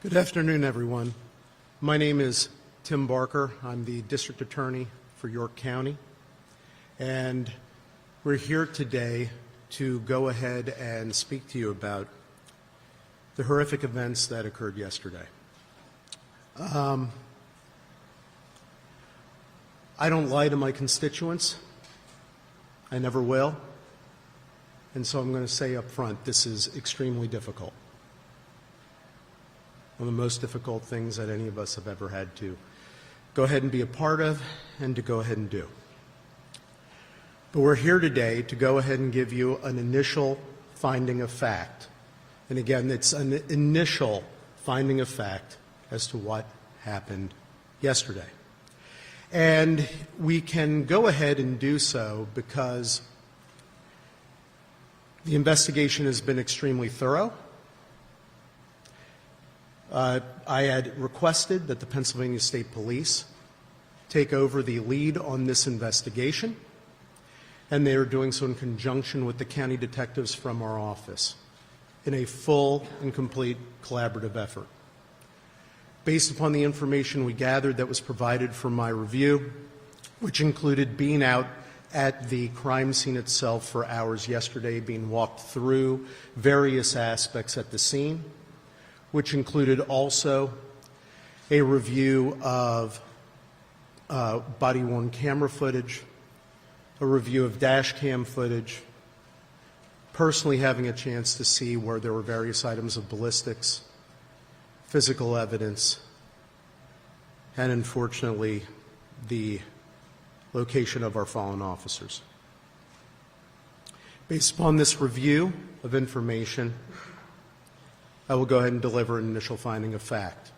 Good afternoon, everyone. My name is Tim Barker. I'm the District Attorney for York County, and we're here today to go ahead and speak to you about the horrific events that occurred yesterday. I don't lie to my constituents. I never will. And so I'm going to say up front, this is extremely difficult. One of the most difficult things that any of us have ever had to go ahead and be a part of and to go ahead and do. But we're here today to go ahead and give you an initial finding of fact. And again, it's an initial finding of fact as to what happened yesterday. And we can go ahead and do so because the investigation has been extremely thorough. I had requested that the Pennsylvania State Police take over the lead on this investigation, and they are doing so in conjunction with the county detectives from our office in a full and complete collaborative effort. Based upon the information we gathered that was provided from my review, which included being out at the crime scene itself for hours yesterday, being walked through various aspects at the scene, which included also a review of body-worn camera footage, a review of dash cam footage, personally having a chance to see where there were various items of ballistics, physical evidence, and unfortunately the location of our fallen officers. Based upon this review of information, I will go ahead and deliver an initial finding of fact.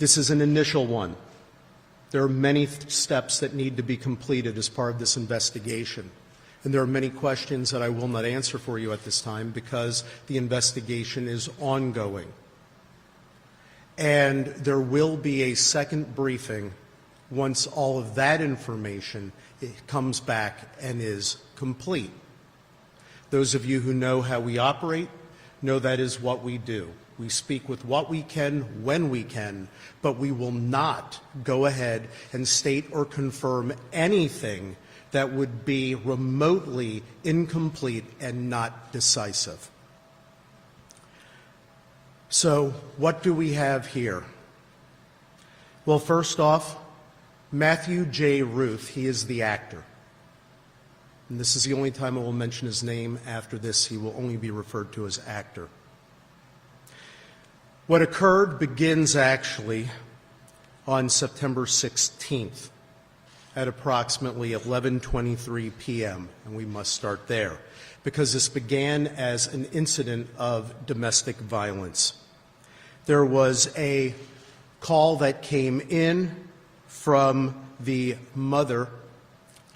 This is an initial one. There are many steps that need to be completed as part of this investigation, and there are many questions that I will not answer for you at this time because the investigation is ongoing. And there will be a second briefing once all of that information comes back and is complete. Those of you who know how we operate know that is what we do. We speak with what we can when we can, but we will not go ahead and state or confirm anything that would be remotely incomplete and not decisive. So, what do we have here? Well, first off, Matthew J. Ruth, he is the actor. And this is the only time I will mention his name. After this, he will only be referred to as actor. What occurred begins actually on September 16th at approximately 11:23 p.m., and we must start there, because this began as an incident of domestic violence. There was a call that came in from the mother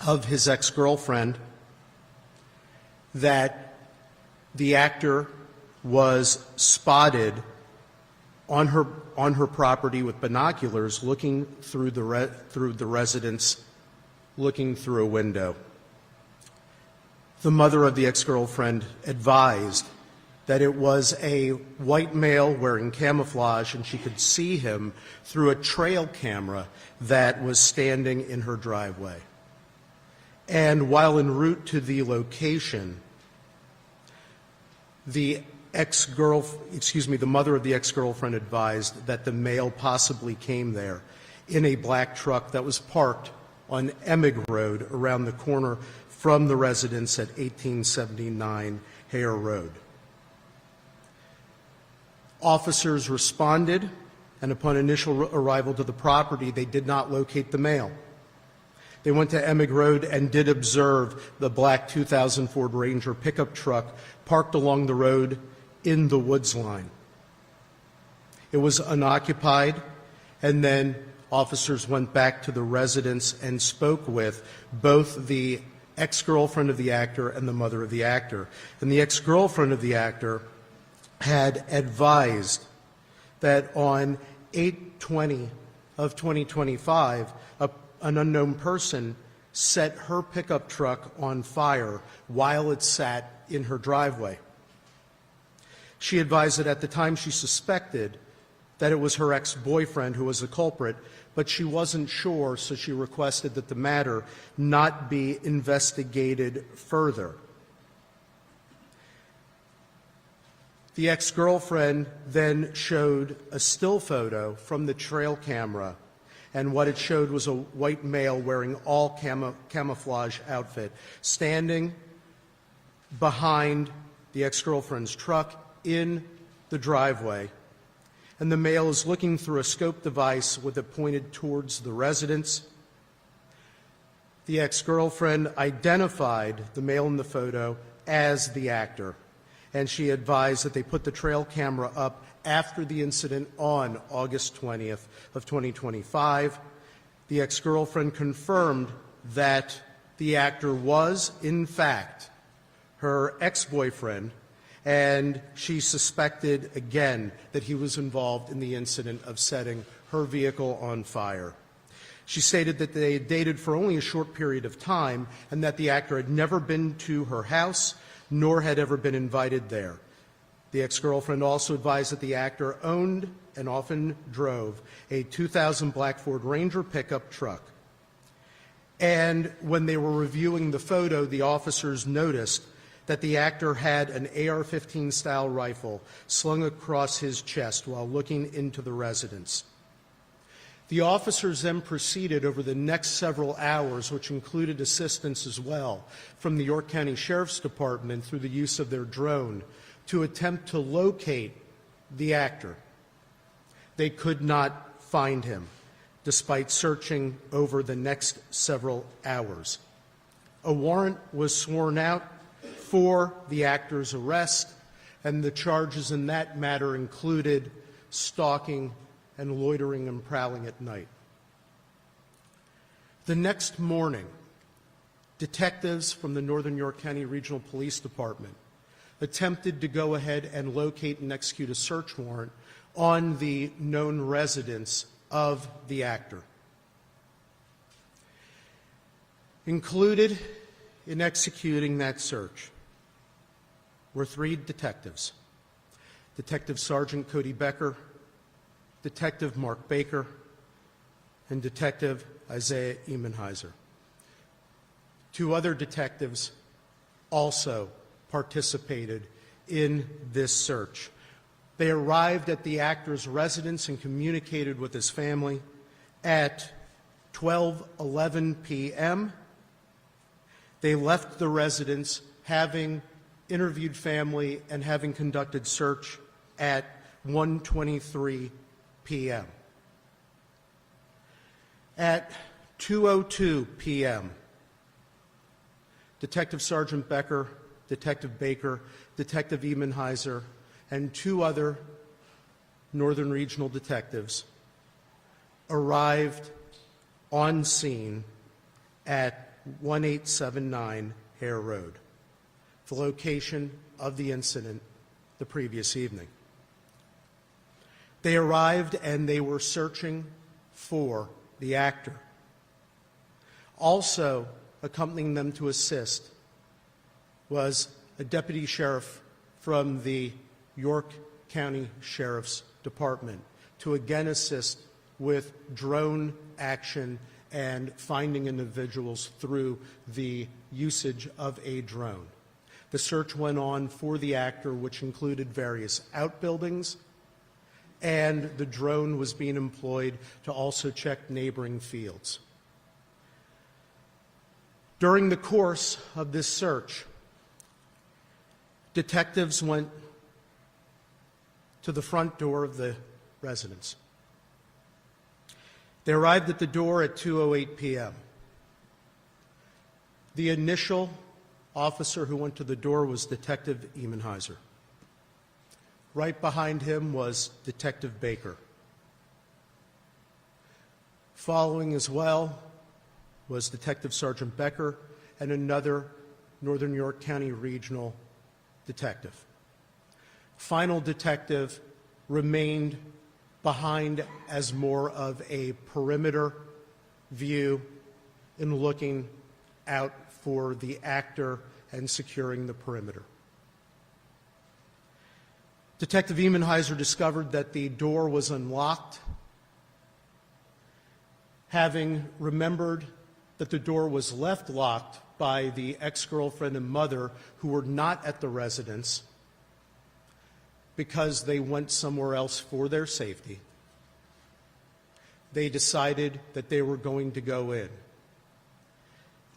of his ex-girlfriend that the actor was spotted on her property with binoculars looking through the residence, looking through a window. The mother of the ex-girlfriend advised that it was a white male wearing camouflage, and she could see him through a trail camera that was standing in her driveway. And while en route to the location, the mother of the ex-girlfriend advised that the male possibly came there in a black truck that was parked on Emig Road around the corner from the residence at 1879 Hare Road. Officers responded, and upon initial arrival to the property, they did not locate the male. They went to Emig Road and did observe the black 2000 Ford Ranger pickup truck parked along the road in the woods line. It was unoccupied, and then officers went back to the residence and spoke with both the ex-girlfriend of the actor and the mother of the actor. And the ex-girlfriend of the actor had advised that on 8/20 of 2025, an unknown person set her pickup truck on fire while it sat in her driveway. She advised that at the time she suspected that it was her ex-boyfriend who was the culprit, but she wasn't sure, so she requested that the matter not be investigated further. The ex-girlfriend then showed a still photo from the trail camera, and what it showed was a white male wearing all camouflage outfit, standing behind the ex-girlfriend's truck in the driveway, and the male is looking through a scope device with it pointed towards the residence. The ex-girlfriend identified the male in the photo as the actor, and she advised that they put the trail camera up after the incident on August 20th of 2025. The ex-girlfriend confirmed that the actor was, in fact, her ex-boyfriend, and she suspected again that he was involved in the incident of setting her vehicle on fire. She stated that they had dated for only a short period of time and that the actor had never been to her house nor had ever been invited there. The ex-girlfriend also advised that the actor owned and often drove a 2000 black Ford Ranger pickup truck. And when they were reviewing the photo, the officers noticed that the actor had an AR-15 style rifle slung across his chest while looking into the residence. The officers then proceeded over the next several hours, which included assistance as well from the York County Sheriff's Department through the use of their drone, to attempt to locate the actor. They could not find him, despite searching over the next several hours. A warrant was sworn out for the actor's arrest, and the charges in that matter included stalking and loitering and prowling at night. The next morning, detectives from the Northern York County Regional Police Department attempted to go ahead and locate and execute a search warrant on the known residence of the actor. Included in executing that search were 3 detectives: Detective Sergeant Cody Becker, Detective Mark Baker, and Detective Isaiah Emenheiser. 2 other detectives also participated in this search. They arrived at the actor's residence and communicated with his family at 12:11 p.m. They left the residence, having interviewed family and having conducted search at 1:23 p.m. At 2:02 p.m., Detective Sergeant Becker, Detective Baker, Detective Emenheiser, and 2 other Northern Regional detectives arrived on scene at 1879 Hare Road, the location of the incident the previous evening. They arrived and they were searching for the actor. Also accompanying them to assist was a deputy sheriff from the York County Sheriff's Department to again assist with drone action and finding individuals through the usage of a drone. The search went on for the actor, which included various outbuildings, and the drone was being employed to also check neighboring fields. During the course of this search, detectives went to the front door of the residence. They arrived at the door at 2:08 p.m. The initial officer who went to the door was Detective Emenheiser. Right behind him was Detective Baker. Following as well was Detective Sergeant Becker and another Northern York County Regional detective. Final detective remained behind as more of a perimeter view in looking out for the actor and securing the perimeter. Detective Emenheiser discovered that the door was unlocked. Having remembered that the door was left locked by the ex-girlfriend and mother who were not at the residence because they went somewhere else for their safety, they decided that they were going to go in.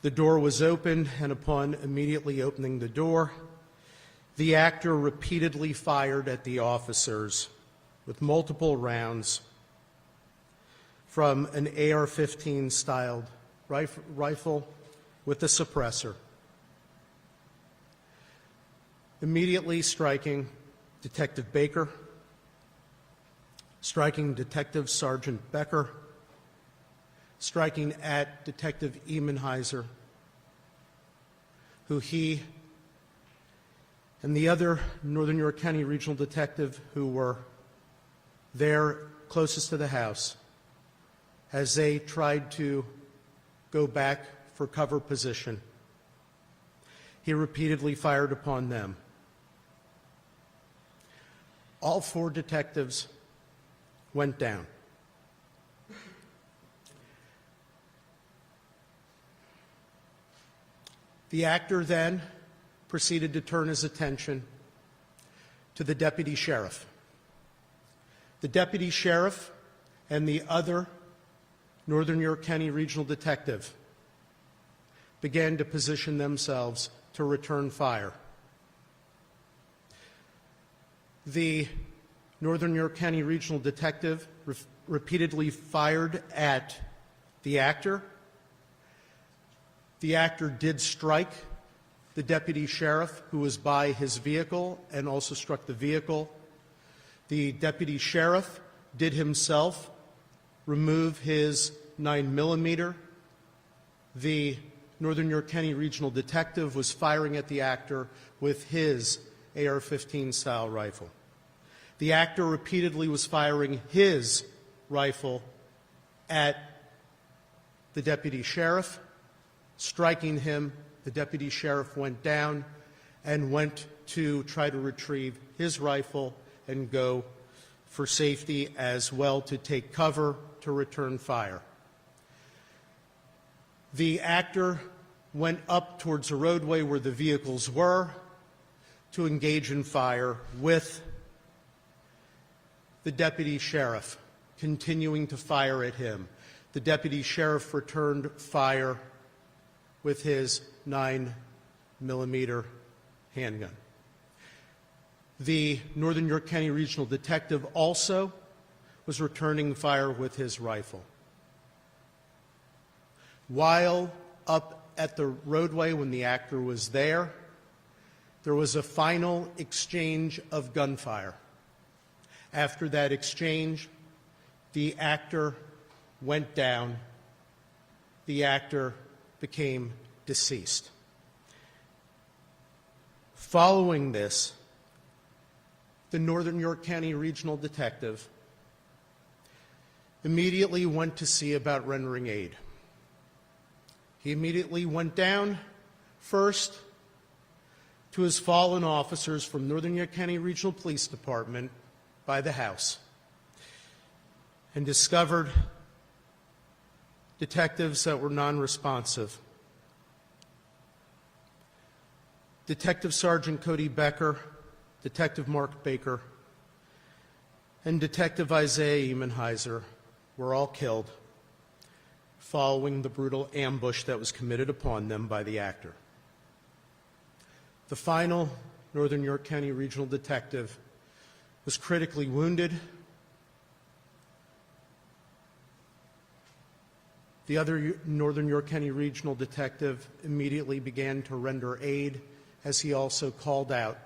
The door was open, and upon immediately opening the door, the actor repeatedly fired at the officers with multiple rounds from an AR-15 styled rifle with a suppressor, immediately striking Detective Baker, striking Detective Sergeant Becker, striking at Detective Emenheiser, who he and the other Northern York County Regional Detective who were there closest to the house, as they tried to go back for cover position, he repeatedly fired upon them. All four detectives went down. The actor then proceeded to turn his attention to the deputy sheriff. The deputy sheriff and the other Northern York County Regional Detective began to position themselves to return fire. The Northern York County Regional Detective repeatedly fired at the actor. The actor did strike the deputy sheriff who was by his vehicle and also struck the vehicle. The deputy sheriff did himself remove his 9mm. The Northern York County Regional Detective was firing at the actor with his AR-15 style rifle. The actor repeatedly was firing his rifle at the deputy sheriff, striking him. The deputy sheriff went down and went to try to retrieve his rifle and go for safety as well to take cover to return fire. The actor went up towards the roadway where the vehicles were to engage in fire with the deputy sheriff, continuing to fire at him. The deputy sheriff returned fire with his 9mm handgun. The Northern York County Regional Detective also was returning fire with his rifle. While up at the roadway when the actor was there was a final exchange of gunfire. After that exchange, the actor went down. The actor became deceased. Following this, the Northern York County Regional Detective immediately went to see about rendering aid. He immediately went down first to his fallen officers from Northern York County Regional Police Department by the house and discovered detectives that were non-responsive. Detective Sergeant Cody Becker, Detective Mark Baker, and Detective Isaiah Emenheiser were all killed following the brutal ambush that was committed upon them by the actor. The final Northern York County Regional Detective was critically wounded. The other Northern York County Regional Detective immediately began to render aid, as he also called out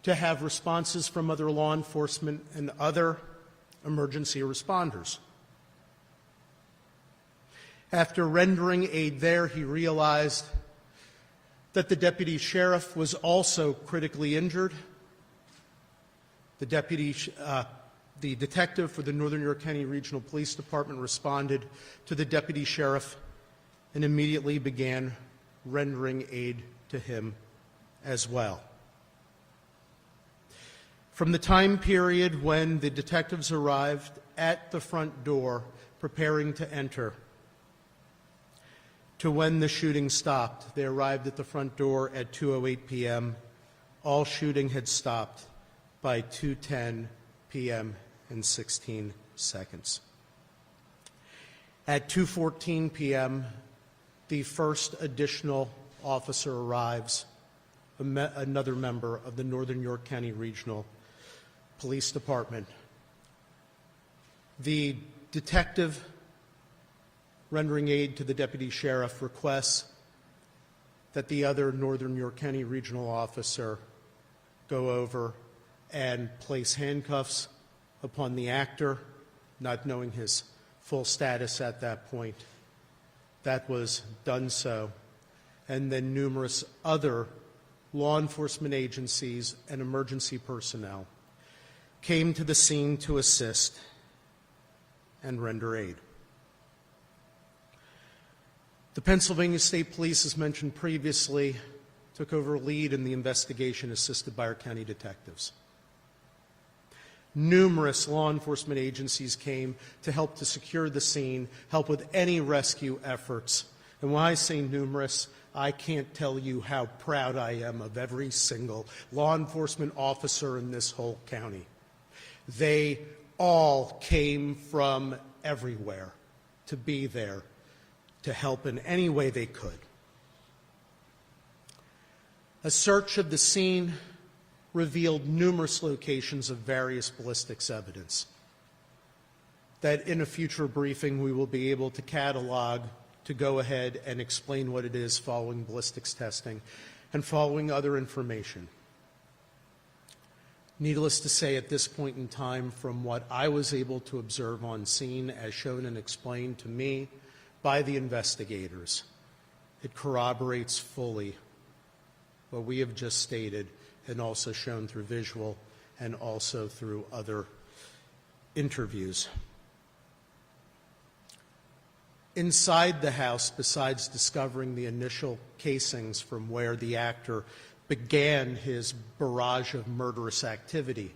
to have responses from other law enforcement and other emergency responders. After rendering aid there, he realized that the deputy sheriff was also critically injured. The detective for the Northern York County Regional Police Department responded to the deputy sheriff and immediately began rendering aid to him as well. From the time period when the detectives arrived at the front door preparing to enter to when the shooting stopped, they arrived at the front door at 2:08 p.m. All shooting had stopped by 2:10 p.m. and 16 seconds. At 2:14 p.m., the first additional officer arrives, another member of the Northern York County Regional Police Department. The detective rendering aid to the deputy sheriff requests that the other Northern York County Regional officer go over and place handcuffs upon the actor, not knowing his full status at that point. That was done so. And then numerous other law enforcement agencies and emergency personnel came to the scene to assist and render aid. The Pennsylvania State Police, as mentioned previously, took over lead in the investigation assisted by our county detectives. Numerous law enforcement agencies came to help to secure the scene, help with any rescue efforts. And when I say numerous, I can't tell you how proud I am of every single law enforcement officer in this whole county. They all came from everywhere to be there to help in any way they could. A search of the scene revealed numerous locations of various ballistics evidence that in a future briefing we will be able to catalog to go ahead and explain what it is following ballistics testing and following other information. Needless to say, at this point in time, from what I was able to observe on scene as shown and explained to me by the investigators, it corroborates fully what we have just stated and also shown through visual and also through other interviews. Inside the house, besides discovering the initial casings from where the actor began his barrage of murderous activity,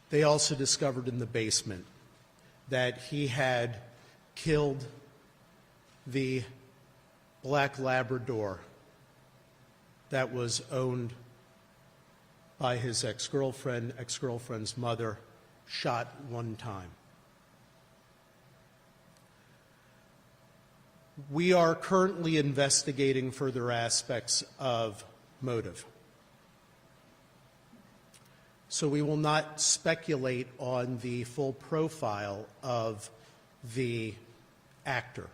they also discovered in the basement that he had killed the black Labrador that was owned by his ex-girlfriend's mother, shot one time. We are currently investigating further aspects of motive. So we will not speculate on the full profile of the actor.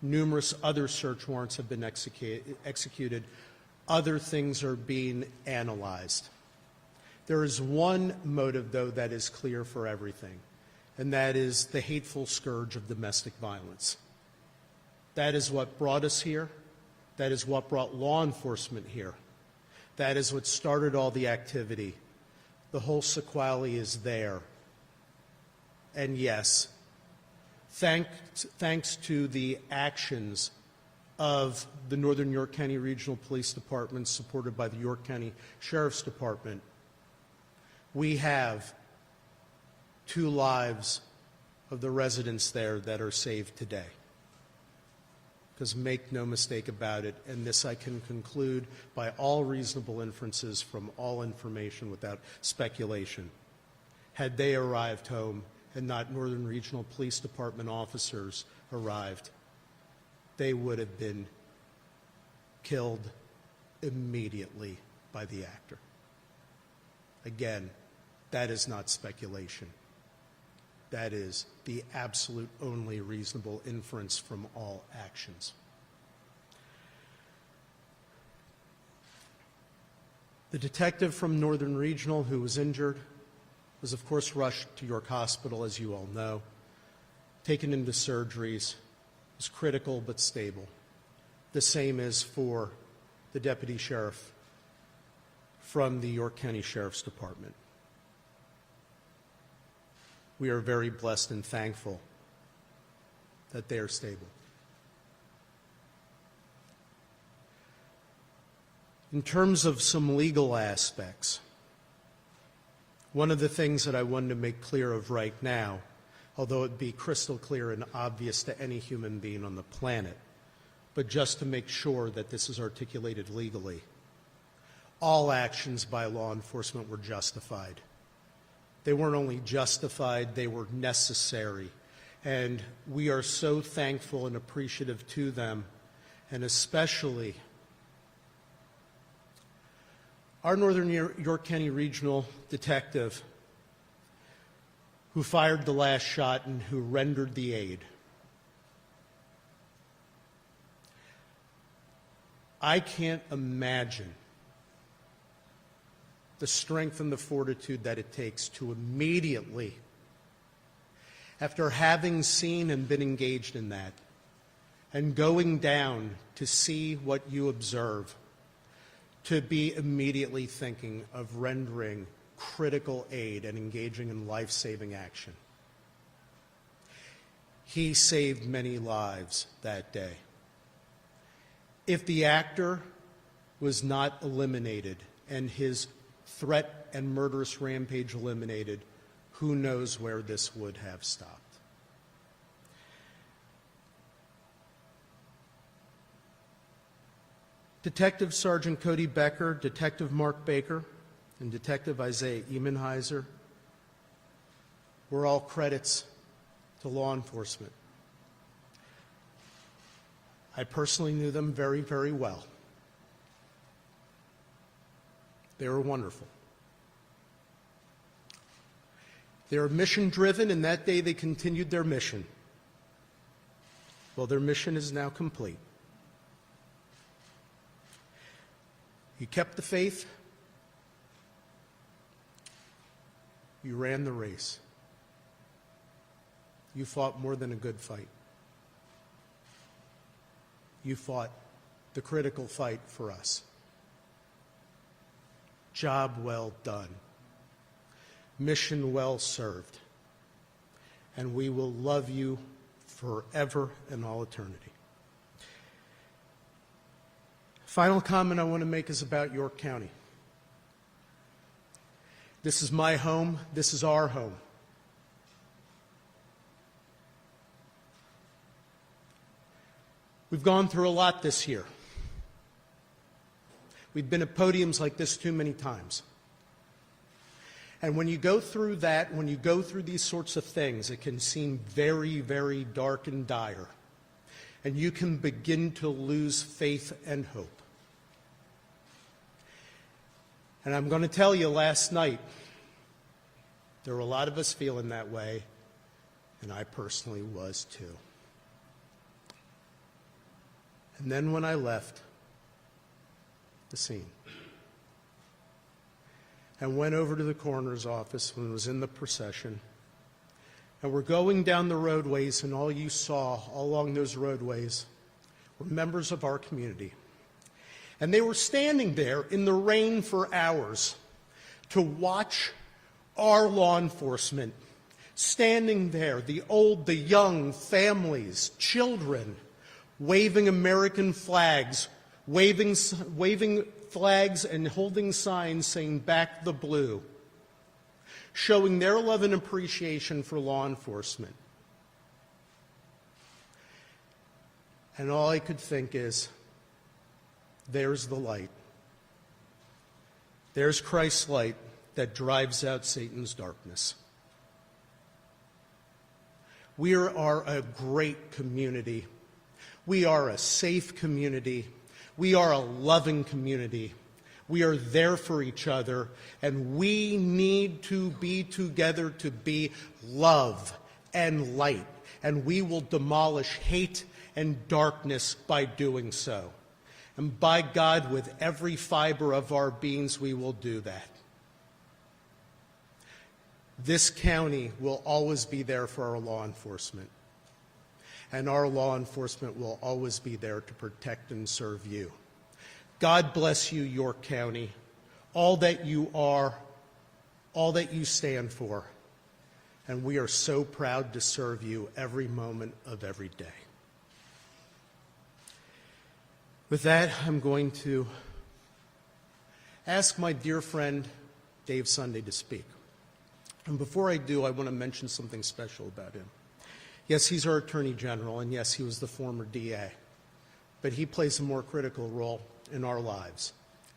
Numerous other search warrants have been executed. Other things are being analyzed. There is one motive, though, that is clear for everything, and that is the hateful scourge of domestic violence. That is what brought us here. That is what brought law enforcement here. That is what started all the activity. The whole sequelae is there. And yes, thanks to the actions of the Northern York County Regional Police Department, supported by the York County Sheriff's Department, we have 2 lives of the residents there that are saved today. Because make no mistake about it, and this I can conclude by all reasonable inferences from all information without speculation, had they arrived home and not Northern Regional Police Department officers arrived, they would have been killed immediately by the actor. Again, that is not speculation. That is the absolute only reasonable inference from all actions. The detective from Northern Regional who was injured was, of course, rushed to York Hospital, as you all know, taken into surgeries, was critical but stable. The same is for the deputy sheriff from the York County Sheriff's Department. We are very blessed and thankful that they are stable. In terms of some legal aspects, One of the things that I wanted to make clear of right now, although it be crystal clear and obvious to any human being on the planet, but just to make sure that this is articulated legally, all actions by law enforcement were justified. They weren't only justified, they were necessary. And we are so thankful and appreciative to them, and especially our Northern York County Regional Detective who fired the last shot and who rendered the aid. I can't imagine the strength and the fortitude that it takes to immediately, after having seen and been engaged in that, and going down to see what you observe, to be immediately thinking of rendering critical aid and engaging in life-saving action. He saved many lives that day. If the actor was not eliminated and his threat and murderous rampage eliminated, who knows where this would have stopped. Detective Sergeant Cody Becker, Detective Mark Baker, and Detective Isaiah Emenheiser were all credits to law enforcement. I personally knew them very, very well. They were wonderful. They were mission-driven, and that day they continued their mission. Well, their mission is now complete. You kept the faith. You ran the race. You fought more than a good fight. You fought the critical fight for us. Job well done. Mission well served. And we will love you forever and all eternity. Final comment I want to make is about York County. This is my home. This is our home. We've gone through a lot this year. We've been at podiums like this too many times. And when you go through that, when you go through these sorts of things, it can seem very, very dark and dire. And you can begin to lose faith and hope. And I'm going to tell you, last night, there were a lot of us feeling that way, and I personally was too. And then when I left the scene and went over to the coroner's office when I was in the procession, and we're going down the roadways, and all you saw all along those roadways were members of our community. And they were standing there in the rain for hours to watch our law enforcement, standing there, the old, the young, families, children, waving American flags, waving flags and holding signs saying "Back the Blue," showing their love and appreciation for law enforcement. And all I could think is, there's the light. There's Christ's light that drives out Satan's darkness. We are a great community. We are a safe community. We are a loving community. We are there for each other, and we need to be together to be love and light, and we will demolish hate and darkness by doing so. And by God, with every fiber of our beings, we will do that. This county will always be there for our law enforcement. And our law enforcement will always be there to protect and serve you. God bless you, York County, all that you are, all that you stand for. And we are so proud to serve you every moment of every day. With that, I'm going to ask my dear friend Dave Sunday to speak. And before I do, I want to mention something special about him. Yes, he's our Attorney General, and yes, he was the former DA. But he plays a more critical role in our lives,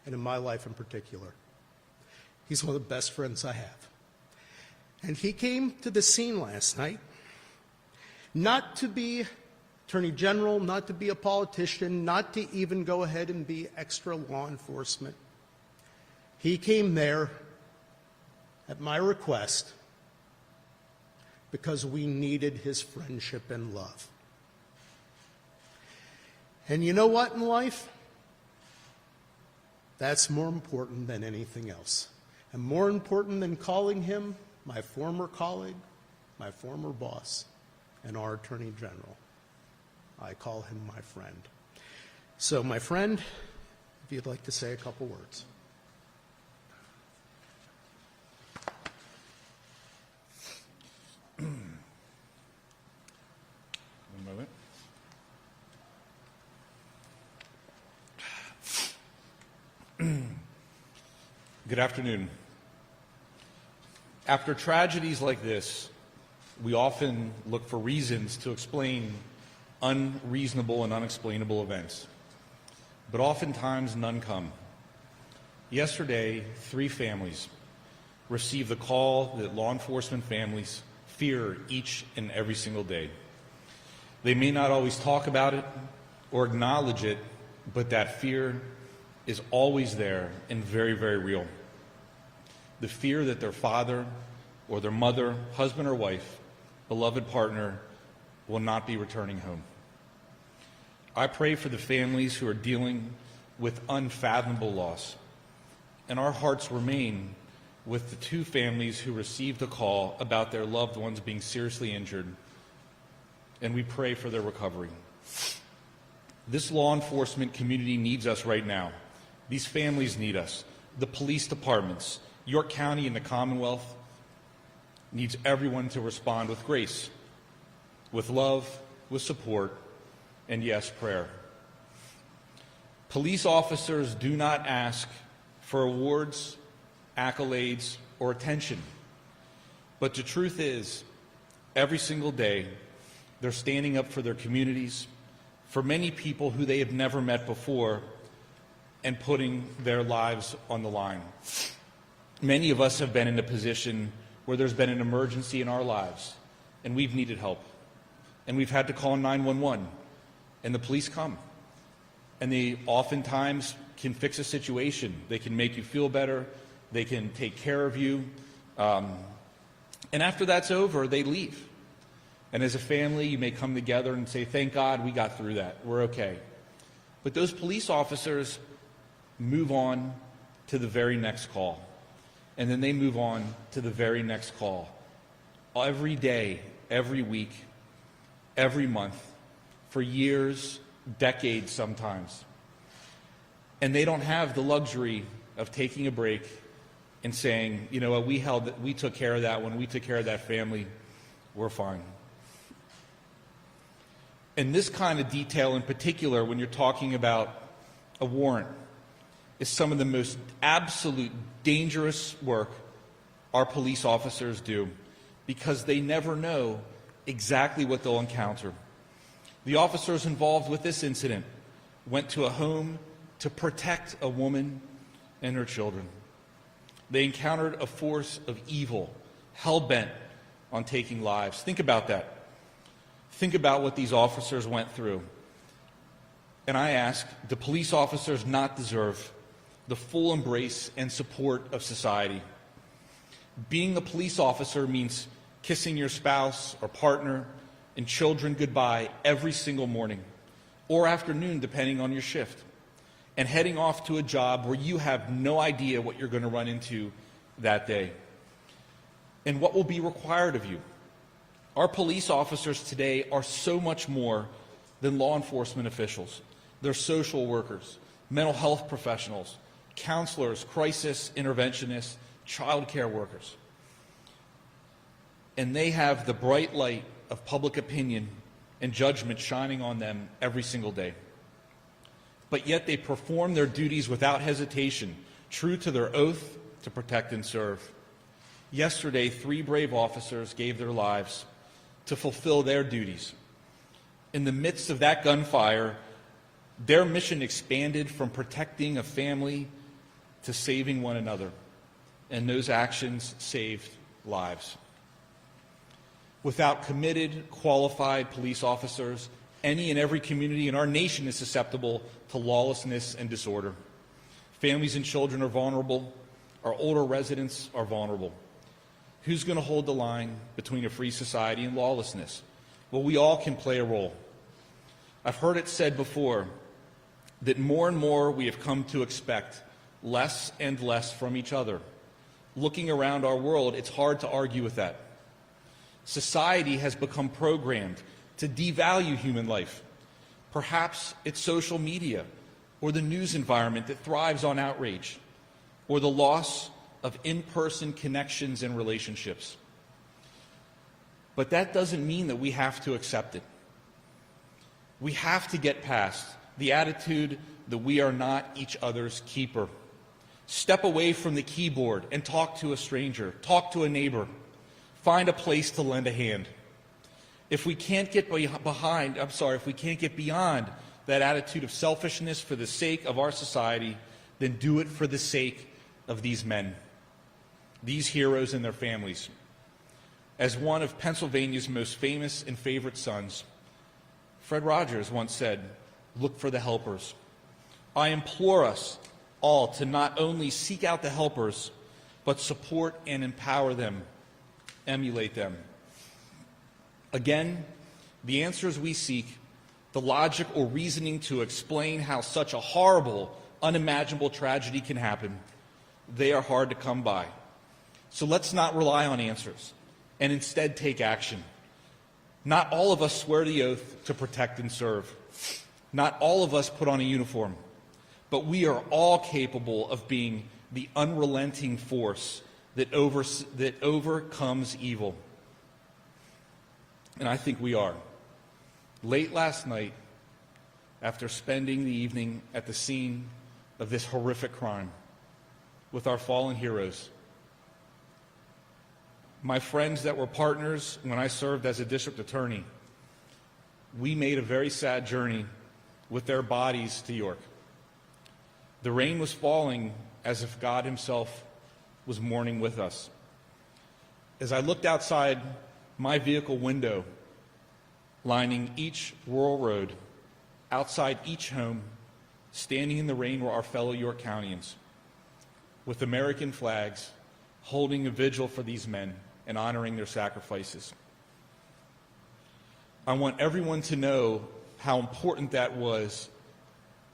and in my life in particular. He's one of the best friends I have. And he came to the scene last night, not to be Attorney General, not to be a politician, not to even go ahead and be extra law enforcement. He came there at my request because we needed his friendship and love. And you know what in life? That's more important than anything else. And more important than calling him my former colleague, my former boss, and our Attorney General. I call him my friend. So, my friend, if you'd like to say a couple words. One moment. Good afternoon. After tragedies like this, we often look for reasons to explain unreasonable and unexplainable events. But oftentimes none come. Yesterday, 3 families received the call that law enforcement families fear each and every single day. They may not always talk about it or acknowledge it, but that fear is always there and very, very real. The fear that their father or their mother, husband or wife, beloved partner will not be returning home. I pray for the families who are dealing with unfathomable loss, and our hearts remain with the 2 families who received a call about their loved ones being seriously injured, and we pray for their recovery. This law enforcement community needs us right now. These families need us. The police departments, York County and the Commonwealth needs everyone to respond with grace, with love, with support, and yes, prayer. Police officers do not ask for awards, accolades, or attention. But the truth is, every single day, they're standing up for their communities, for many people who they have never met before, and putting their lives on the line. Many of us have been in a position where there's been an emergency in our lives, and we've needed help. And we've had to call 911, and the police come. And they oftentimes can fix a situation. They can make you feel better. They can take care of you. And after that's over, they leave. And as a family, you may come together and say, thank God we got through that. We're okay. But those police officers move on to the very next call. And then they move on to the very next call. Every day, every week, every month, for years, decades sometimes. And they don't have the luxury of taking a break and saying, you know what, we took care of that one, we took care of that family, we're fine. And this kind of detail in particular, when you're talking about a warrant, is some of the most absolute dangerous work our police officers do, because they never know exactly what they'll encounter. The officers involved with this incident went to a home to protect a woman and her children. They encountered a force of evil, hell-bent on taking lives. Think about that. Think about what these officers went through. And I ask, do police officers not deserve the full embrace and support of society? Being a police officer means kissing your spouse or partner and children goodbye every single morning or afternoon, depending on your shift, and heading off to a job where you have no idea what you're going to run into that day and what will be required of you. Our police officers today are so much more than law enforcement officials. They're social workers, mental health professionals, counselors, crisis interventionists, child care workers. And they have the bright light of public opinion and judgment shining on them every single day. But yet they perform their duties without hesitation, true to their oath to protect and serve. Yesterday, 3 brave officers gave their lives to fulfill their duties. In the midst of that gunfire, their mission expanded from protecting a family to saving one another, and those actions saved lives. Without committed, qualified police officers, any and every community in our nation is susceptible to lawlessness and disorder. Families and children are vulnerable. Our older residents are vulnerable. Who's going to hold the line between a free society and lawlessness? Well, we all can play a role. I've heard it said before that more and more we have come to expect less and less from each other. Looking around our world, it's hard to argue with that. Society has become programmed to devalue human life. Perhaps it's social media or the news environment that thrives on outrage, or the loss of in-person connections and relationships. But that doesn't mean that we have to accept it. We have to get past the attitude that we are not each other's keeper. Step away from the keyboard and talk to a stranger, talk to a neighbor, find a place to lend a hand. If we can't get beyond that attitude of selfishness for the sake of our society, then do it for the sake of these men, these heroes and their families. As one of Pennsylvania's most famous and favorite sons, Fred Rogers once said, "Look for the helpers." I implore us all to not only seek out the helpers, but support and empower them, emulate them. Again, the answers we seek, the logic or reasoning to explain how such a horrible, unimaginable tragedy can happen, they are hard to come by. So let's not rely on answers and instead take action. Not all of us swear the oath to protect and serve. Not all of us put on a uniform, but we are all capable of being the unrelenting force that overcomes evil. And I think we are. Late last night, after spending the evening at the scene of this horrific crime with our fallen heroes, my friends that were partners when I served as a district attorney, we made a very sad journey with their bodies to York. The rain was falling as if God Himself was mourning with us. As I looked outside my vehicle window, lining each rural road, outside each home, standing in the rain were our fellow York Countyans, with American flags, holding a vigil for these men and honoring their sacrifices. I want everyone to know how important that was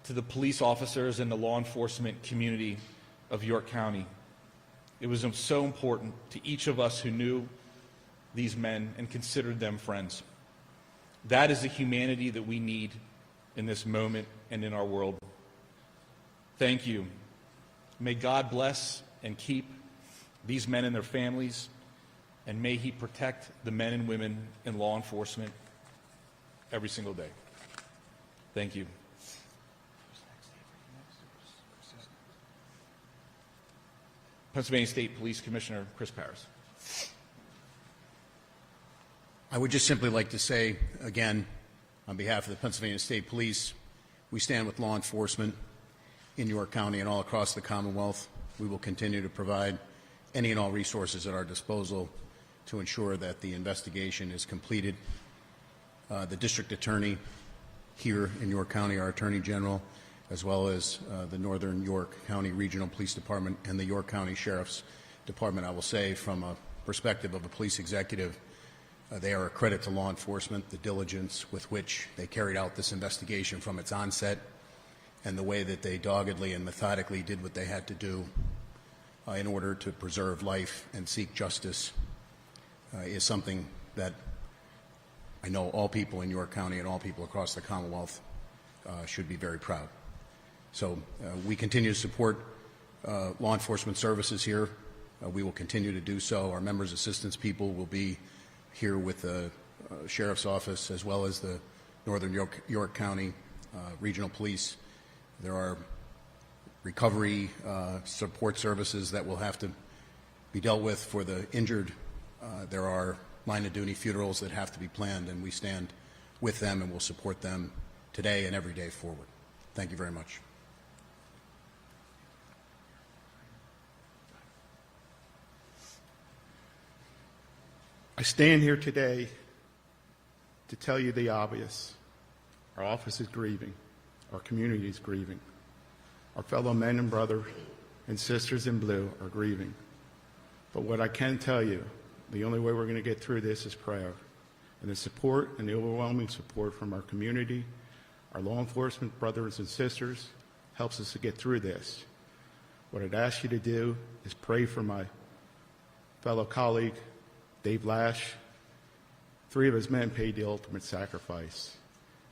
to the police officers and the law enforcement community of York County. It was so important to each of us who knew these men and considered them friends. That is the humanity that we need in this moment and in our world. Thank you. May God bless and keep these men and their families, and may He protect the men and women in law enforcement every single day. Thank you. Pennsylvania State Police Commissioner Chris Paris. I would just simply like to say, again, on behalf of the Pennsylvania State Police, we stand with law enforcement in York County and all across the Commonwealth. We will continue to provide any and all resources at our disposal to ensure that the investigation is completed. The district attorney here in York County, our Attorney General, as well as the Northern York County Regional Police Department and the York County Sheriff's Department, I will say from a perspective of a police executive, they are a credit to law enforcement, the diligence with which they carried out this investigation from its onset, and the way that they doggedly and methodically did what they had to do in order to preserve life and seek justice is something that I know all people in York County and all people across the Commonwealth should be very proud. So we continue to support law enforcement services here. We will continue to do so. Our members' assistance people will be here with the Sheriff's Office as well as the Northern York County Regional Police. There are recovery support services that will have to be dealt with. For the injured, there are line of duty funerals that have to be planned, and we stand with them and will support them today and every day forward. Thank you very much. I stand here today to tell you the obvious. Our office is grieving. Our community is grieving. Our fellow men and brothers and sisters in blue are grieving. But what I can tell you, the only way we're going to get through this is prayer. And the support and the overwhelming support from our community, our law enforcement brothers and sisters, helps us to get through this. What I'd ask you to do is pray for my fellow colleague, Dave Lash. 3 of his men paid the ultimate sacrifice.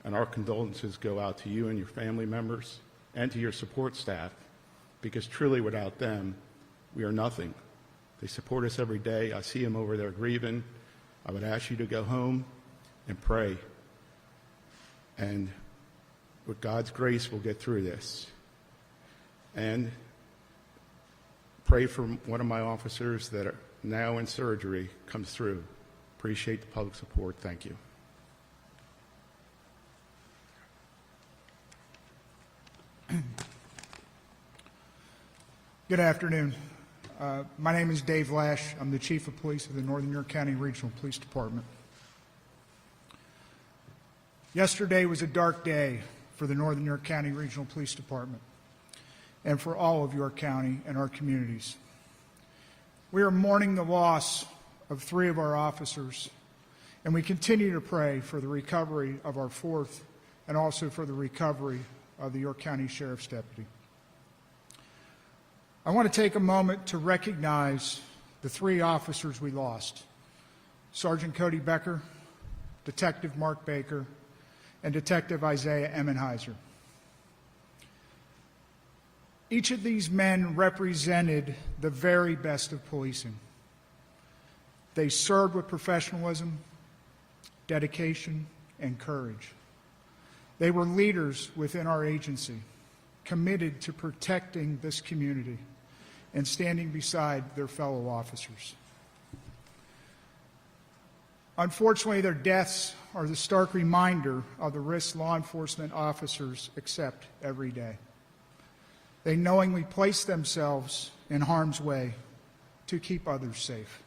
And our condolences go out to you and your family members and to your support staff, because truly without them, we are nothing. They support us every day. I see them over there grieving. I would ask you to go home and pray. And with God's grace, we'll get through this. And pray for one of my officers that are now in surgery comes through. Appreciate the public support. Thank you. Good afternoon. My name is Dave Lash. I'm the Chief of Police of the Northern York County Regional Police Department. Yesterday was a dark day for the Northern York County Regional Police Department and for all of York County and our communities. We are mourning the loss of 3 of our officers, and we continue to pray for the recovery of our 4th and also for the recovery of the York County Sheriff's Deputy. I want to take a moment to recognize the 3 officers we lost: Sergeant Cody Becker, Detective Mark Baker, and Detective Isaiah Emmenheiser. Each of these men represented the very best of policing. They served with professionalism, dedication, and courage. They were leaders within our agency, committed to protecting this community and standing beside their fellow officers. Unfortunately, their deaths are the stark reminder of the risks law enforcement officers accept every day. They knowingly place themselves in harm's way to keep others safe.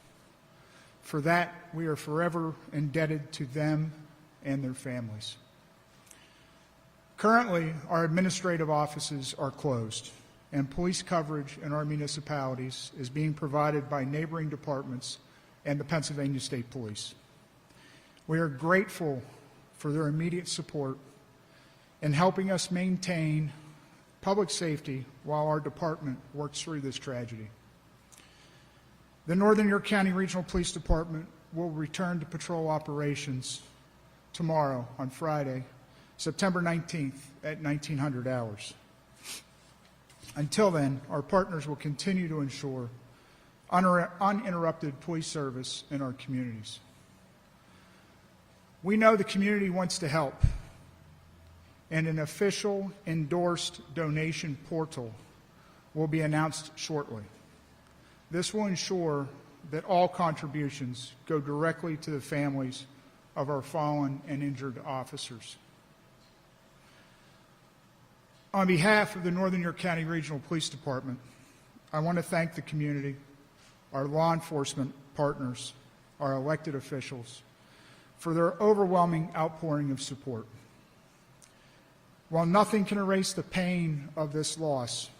For that, we are forever indebted to them and their families. Currently, our administrative offices are closed, and police coverage in our municipalities is being provided by neighboring departments and the Pennsylvania State Police. We are grateful for their immediate support in helping us maintain public safety while our department works through this tragedy. The Northern York County Regional Police Department will return to patrol operations tomorrow on Friday, September 19th at 1900 hours. Until then, our partners will continue to ensure uninterrupted police service in our communities. We know the community wants to help, and an official endorsed donation portal will be announced shortly. This will ensure that all contributions go directly to the families of our fallen and injured officers. On behalf of the Northern York County Regional Police Department, I want to thank the community, our law enforcement partners, our elected officials, for their overwhelming outpouring of support. While nothing can erase the pain of this loss,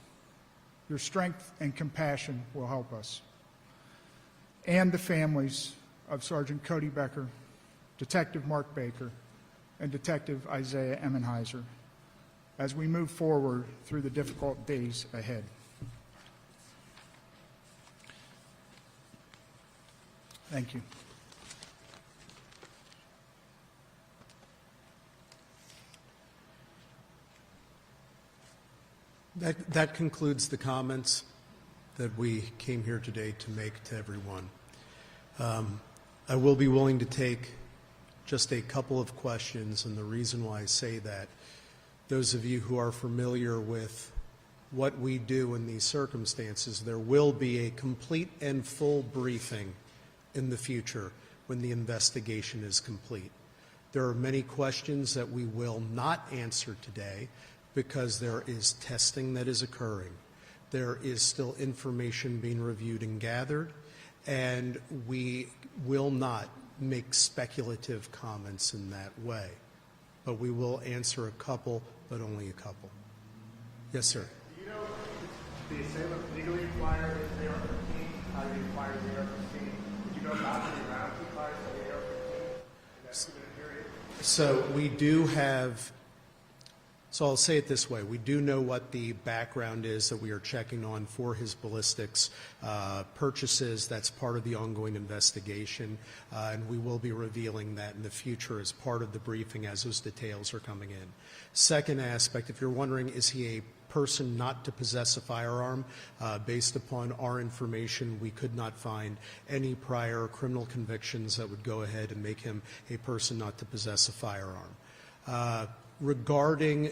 your strength and compassion will help us and the families of Sergeant Cody Becker, Detective Mark Baker, and Detective Isaiah Emmenheiser as we move forward through the difficult days ahead. Thank you. That concludes the comments that we came here today to make to everyone. I will be willing to take just a couple of questions, and the reason why I say that, those of you who are familiar with what we do in these circumstances. There will be a complete and full briefing in the future when the investigation is complete. There are many questions that we will not answer today because there is testing that is occurring. There is still information being reviewed and gathered, and we will not make speculative comments in that way. But we will answer a couple, but only a couple. Yes, sir. Do you know if the assailant legally acquired the AR-15? How did he acquire the AR-15? Do you know about how many rounds he fired from the AR-15 in that 2-minute period? So we do have, so I'll say it this way. We do know what the background is that we are checking on for his ballistics purchases. That's part of the ongoing investigation, and we will be revealing that in the future as part of the briefing as those details are coming in. Second aspect, if you're wondering, is he a person not to possess a firearm? Based upon our information, we could not find any prior criminal convictions that would go ahead and make him a person not to possess a firearm. Regarding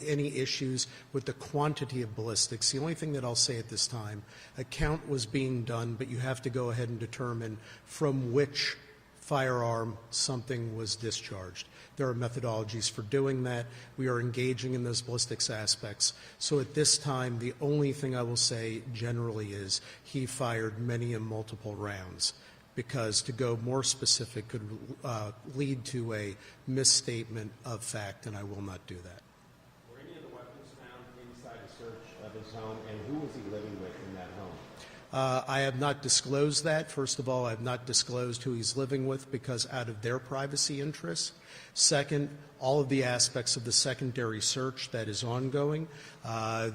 any issues with the quantity of ballistics, the only thing that I'll say at this time, a count was being done, but you have to go ahead and determine from which firearm something was discharged. There are methodologies for doing that. We are engaging in those ballistics aspects. So at this time, the only thing I will say generally is he fired many and multiple rounds, because to go more specific could lead to a misstatement of fact, and I will not do that. Were any of the weapons found inside the search of his home, and who was he living with in that home? I have not disclosed that. First of all, I have not disclosed who he's living with because out of their privacy interests. Second, all of the aspects of the secondary search that is ongoing,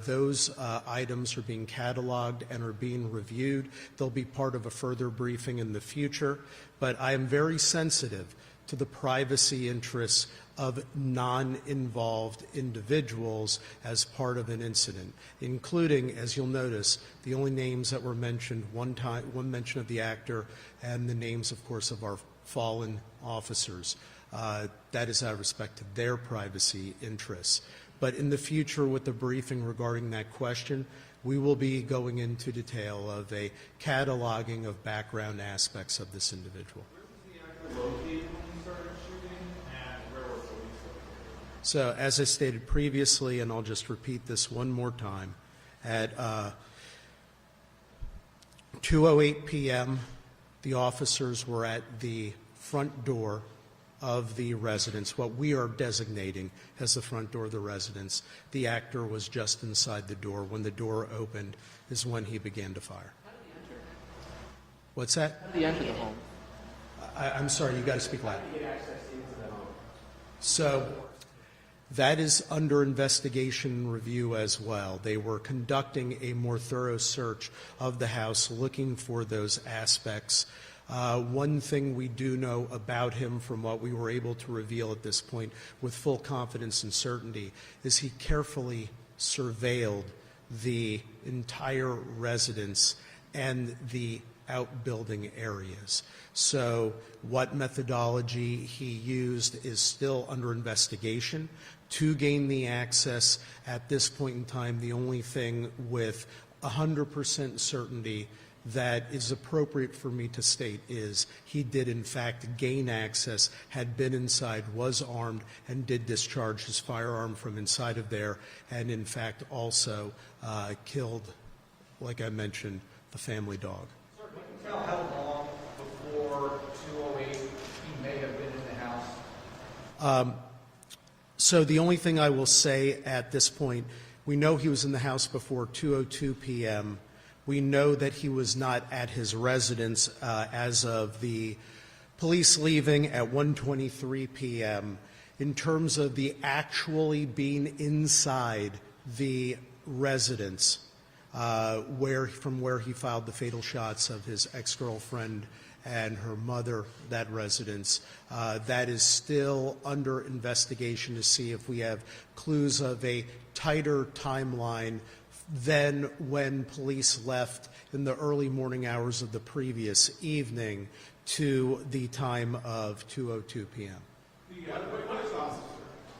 those items are being cataloged and are being reviewed. They'll be part of a further briefing in the future. But I am very sensitive to the privacy interests of non-involved individuals as part of an incident, including, as you'll notice, the only names that were mentioned, one mention of the actor, and the names, of course, of our fallen officers. That is out of respect to their privacy interests. But in the future, with the briefing regarding that question, we will be going into detail of a cataloging of background aspects of this individual. Where was the actor located when he started shooting, and where were police located? So, as I stated previously, and I'll just repeat this one more time, at 2:08 p.m., the officers were at the front door of the residence, what we are designating as the front door of the residence. The actor was just inside the door. When the door opened is when he began to fire. How did he enter? What's that? How did he enter the home? I'm sorry, you got to speak loud. How did he get access into the home? So that is under investigation and review as well. They were conducting a more thorough search of the house, looking for those aspects. One thing we do know about him from what we were able to reveal at this point with full confidence and certainty is he carefully surveilled the entire residence and the outbuilding areas. So what methodology he used is still under investigation. To gain the access at this point in time, the only thing with 100% certainty that is appropriate for me to state is he did in fact gain access, had been inside, was armed, and did discharge his firearm from inside of there, and in fact also killed, like I mentioned, the family dog. Sir, can you tell how long before 2:08 he may have been in the house? So the only thing I will say at this point, we know he was in the house before 2:02 p.m. We know that he was not at his residence as of the police leaving at 1:23 p.m. In terms of the actually being inside the residence, from where he filed the fatal shots of his ex-girlfriend and her mother, that residence, that is still under investigation to see if we have clues of a tighter timeline than when police left in the early morning hours of the previous evening to the time of 2:02 p.m. The police officer,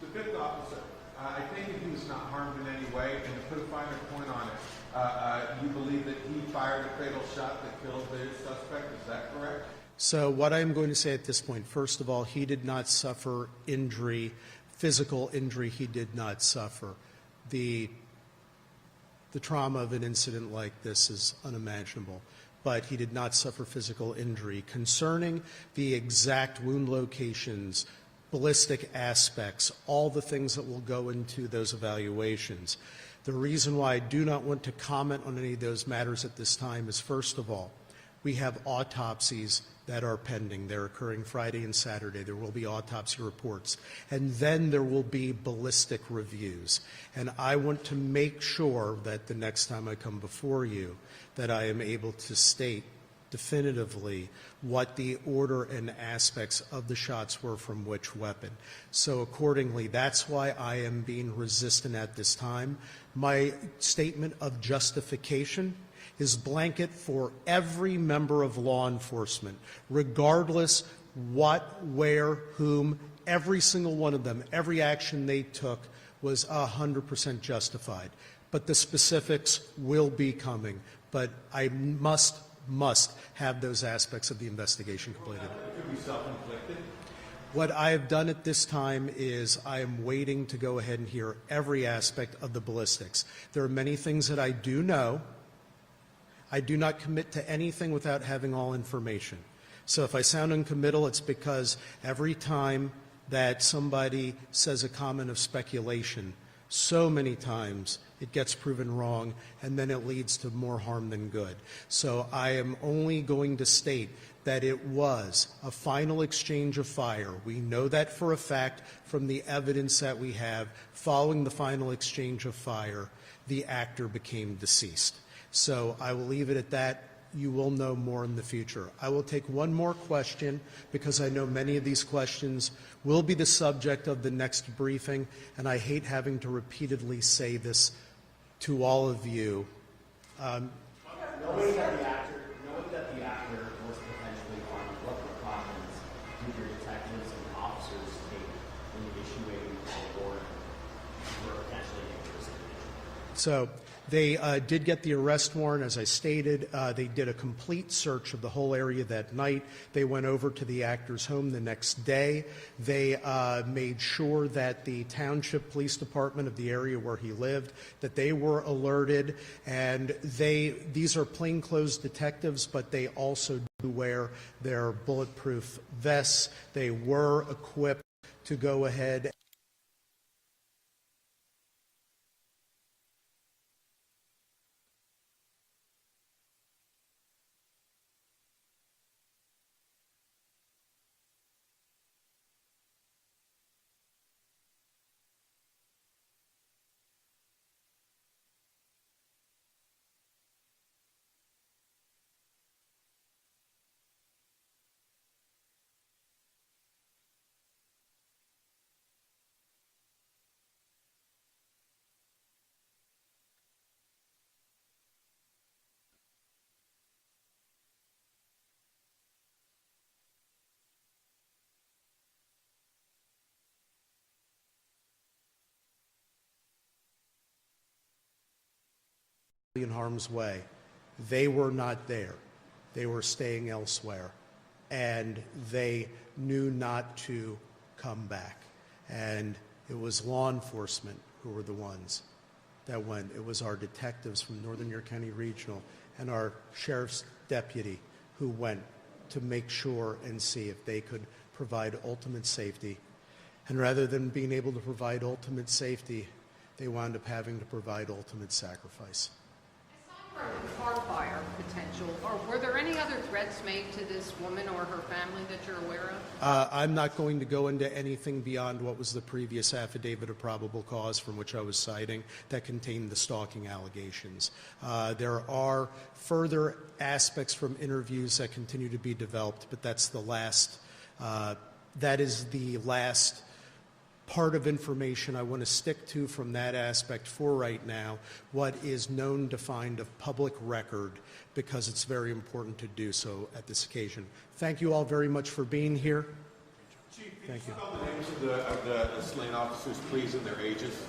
the fifth officer, I think that he was not harmed in any way, and to put a finer point on it, you believe that he fired a fatal shot that killed the suspect, is that correct? So what I'm going to say at this point, first of all, he did not suffer injury, physical injury he did not suffer. The trauma of an incident like this is unimaginable, but he did not suffer physical injury. Concerning the exact wound locations, ballistic aspects, all the things that will go into those evaluations, the reason why I do not want to comment on any of those matters at this time is, first of all, we have autopsies that are pending. They're occurring Friday and Saturday. There will be autopsy reports. And then there will be ballistic reviews. And I want to make sure that the next time I come before you, that I am able to state definitively what the order and aspects of the shots were from which weapon. So accordingly, that's why I am being resistant at this time. My statement of justification is blanket for every member of law enforcement, regardless what, where, whom, every single one of them, every action they took was 100% justified. But the specifics will be coming. But I must have those aspects of the investigation completed. It could be self-inflicted. What I have done at this time is I am waiting to go ahead and hear every aspect of the ballistics. There are many things that I do know. I do not commit to anything without having all information. So if I sound uncommittal, it's because every time that somebody says a comment of speculation, so many times it gets proven wrong, and then it leads to more harm than good. So I am only going to state that it was a final exchange of fire. We know that for a fact from the evidence that we have. Following the final exchange of fire, the actor became deceased. So I will leave it at that. You will know more in the future. I will take one more question because I know many of these questions will be the subject of the next briefing, and I hate having to repeatedly say this to all of you. Knowing that the actor was potentially armed, what precautions did your detectives and officers take in issuing a warrant for a potentially dangerous individual? So they did get the arrest warrant, as I stated. They did a complete search of the whole area that night. They went over to the actor's home the next day. They made sure that the township police department of the area where he lived, that they were alerted. And these are plainclothes detectives, but they also do wear their bulletproof vests. They were equipped to go ahead in harm's way. They were not there. They were staying elsewhere. And they knew not to come back. And it was law enforcement who were the ones that went. It was our detectives from Northern York County Regional and our sheriff's deputy who went to make sure and see if they could provide ultimate safety. And rather than being able to provide ultimate safety, they wound up having to provide ultimate sacrifice. The car fire potential, or were there any other threats made to this woman or her family that you're aware of? I'm not going to go into anything beyond what was the previous affidavit of probable cause from which I was citing that contained the stalking allegations. There are further aspects from interviews that continue to be developed, but that's the last, that is the last part of information I want to stick to from that aspect for right now, what is known, defined of public record, because it's very important to do so at this occasion. Thank you all very much for being here. Chief, Thank you. spell the names of the slain officers, please, and their ages?